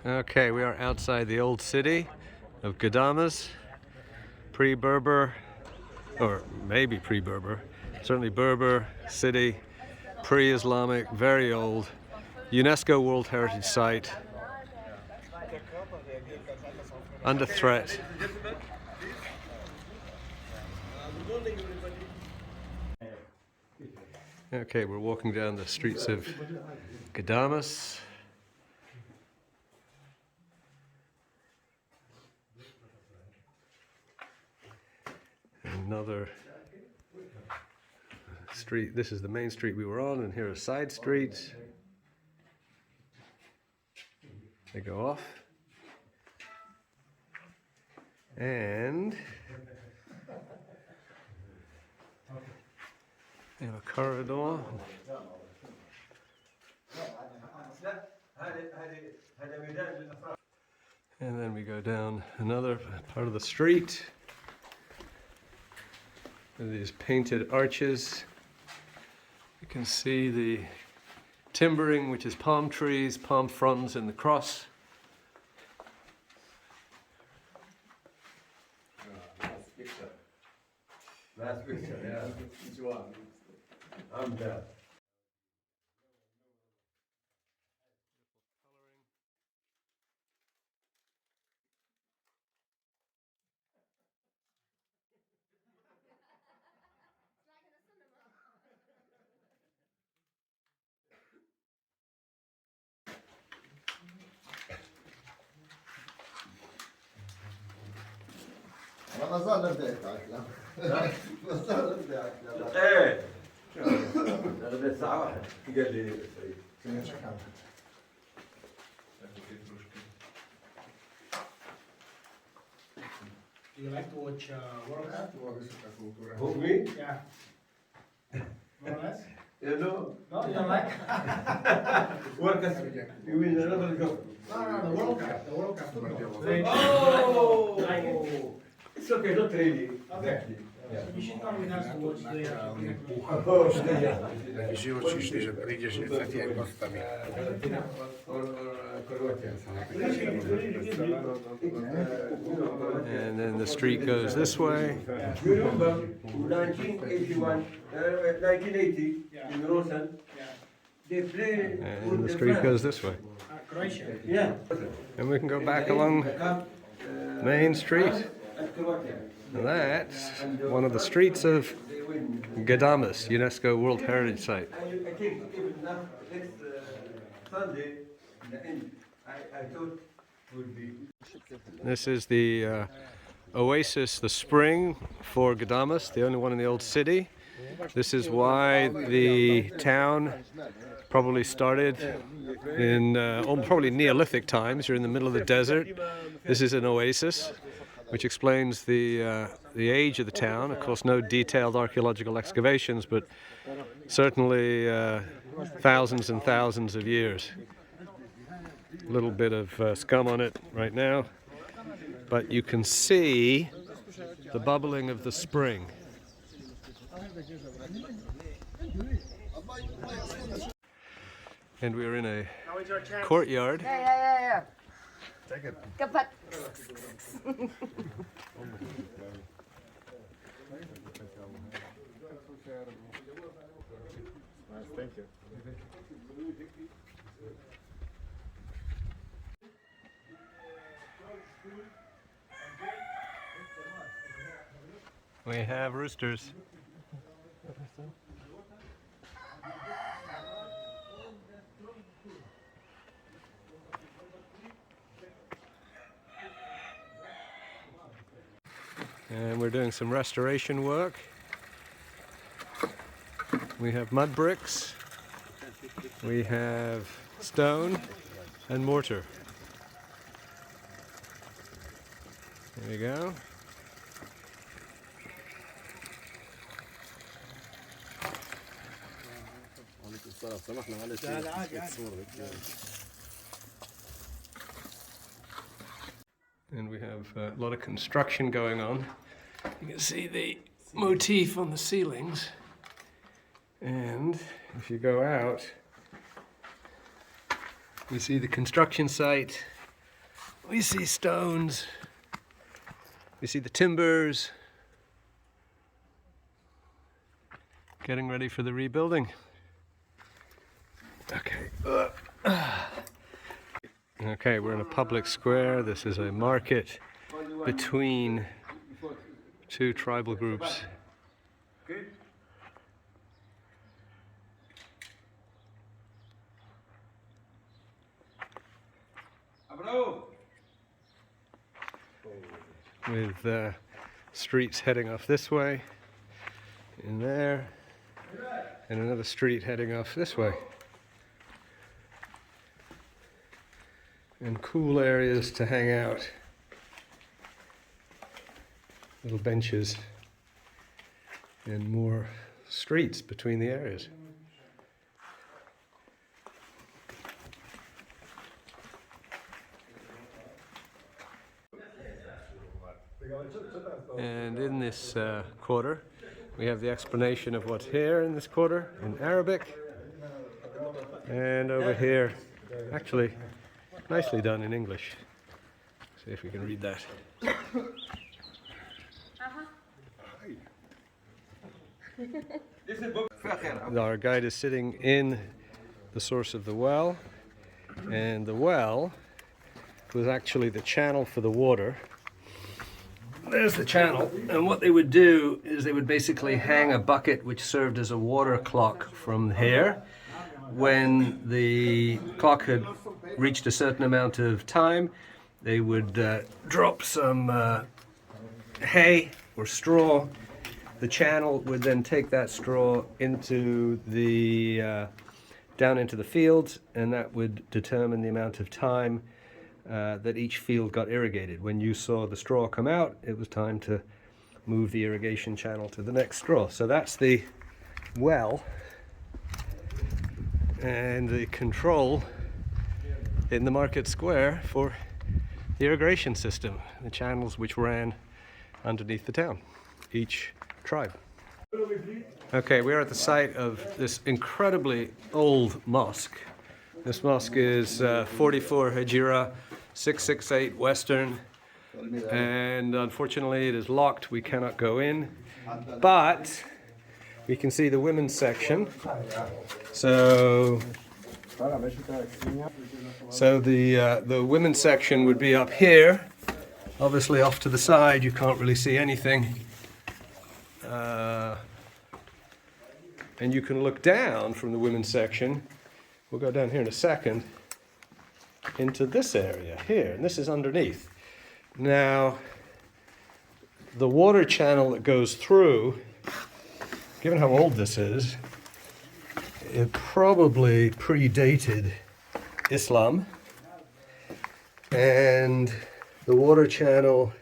Okay, we are outside the old city of Ghadames, pre-Berber, or maybe pre-Berber, certainly Berber city, pre-Islamic, very old, UNESCO World Heritage Site, under threat. Okay, we're walking down the streets of Ghadames. Another street. This is the main street we were on, and here are side streets. They go off. And they have a corridor. And then we go down another part of the street with these painted arches. You can see the timbering, which is palm trees, palm fronds in the cross. Last picture, yeah. Which one? I'm there. رمضان بدأت أكلة. رمضان بدأت أكلة. إيه. غدا الساعة 1 قال لي سعيد. Do you like to watch World Cup? Who, me? Yeah. More or less? You know? No, you don't like? Work as you mean another job? No, the World Cup. The World Cup football. Oh! It's okay, not really. Exactly. You should come with us to watch the Taki żywotniczy, że przyjdziesz niestety jak postami. And then the street goes this way. You remember 1981, 1980 in Rosen, they played And the street goes this way. Croatia. Yeah. And we can go back along Main Street. And that's one of the streets of Ghadames, UNESCO World Heritage Site. I think even next Sunday, the end, I thought would be. This is the oasis, the spring for Ghadames, the only one in the old city. This is why the town probably started in probably Neolithic times. You're in the middle of the desert. This is an oasis, which explains the age of the town. Of course, no detailed archaeological excavations, but certainly thousands and thousands of years. A little bit of scum on it right now, but you can see the bubbling of the spring. And we're in a courtyard. Yeah. Kapat. Thank you. We have roosters. And we're doing some restoration work. We have mud bricks, we have stone and mortar. There you go. And we have a lot of construction going on. You can see the motif on the ceilings. And if you go out, you see the construction site We see stones. We see the timbers. Getting ready for the rebuilding. Okay. Okay, we're in a public square. This is a market between two tribal groups. With streets heading off this way, in there, and another street heading off this way. And cool areas to hang out. Little benches and more streets between the areas. And in this quarter, we have the explanation of what's here in this quarter in Arabic. And over here, actually, nicely done in English. See if we can read that. Our guide is sitting in the source of the well, and the well was actually the channel for the water. There's the channel, and what they would do is they would basically hang a bucket which served as a water clock from here. When the clock had reached a certain amount of time, they would drop some hay or straw. The channel would then take that straw into the down into the fields, and that would determine the amount of time that each field got irrigated. When you saw the straw come out, it was time to move the irrigation channel to the next straw. So that's the well and the control in the market square for the irrigation system, the channels which ran underneath the town, each tribe. Okay, we're at the site of this incredibly old mosque. This mosque is 44 Hijra, 668 Western, and unfortunately it is locked. We cannot go in, but we can see the women's section. So the women's section would be up here. Obviously off to the side you can't really see anything. And you can look down from the women's section. We'll go down here in a second into this area here, and this is underneath. Now, the water channel that goes through, given how old this is, it probably predated Islam, and the water channel,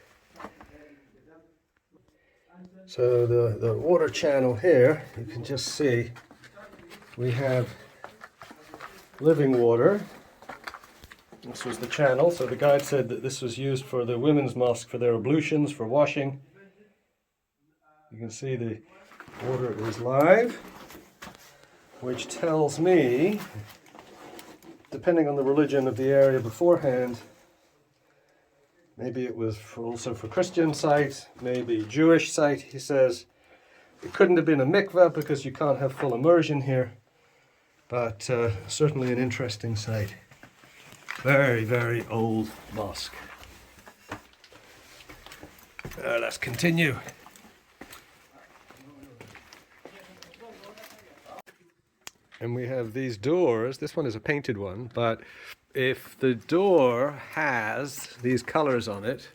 so the water channel here, you can just see we have living water. This was the channel, so the guide said that this was used for the women's mosque for their ablutions, for washing. You can see the water is live, which tells me, depending on the religion of the area beforehand, maybe it was also for Christian site, maybe Jewish site. He says it couldn't have been a mikveh because you can't have full immersion here, but certainly an interesting site. Very, very old mosque. Let's continue. And we have these doors. This one is a painted one, but if the door has these colors on it,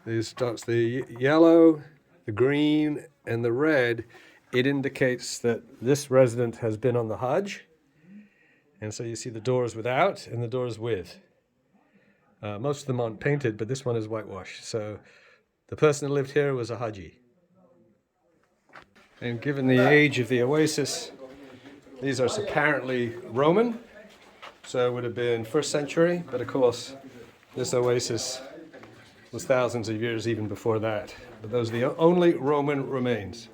these dots, the yellow, the green, and the red, it indicates that this resident has been on the Hajj. And so you see the doors without and the doors with. Most of them aren't painted, but this one is whitewashed. So the person who lived here was a Haji. And given the age of the oasis, these are apparently Roman. So it would have been 1st century, but of course this oasis was thousands of years even before that. But those are the only Roman remains.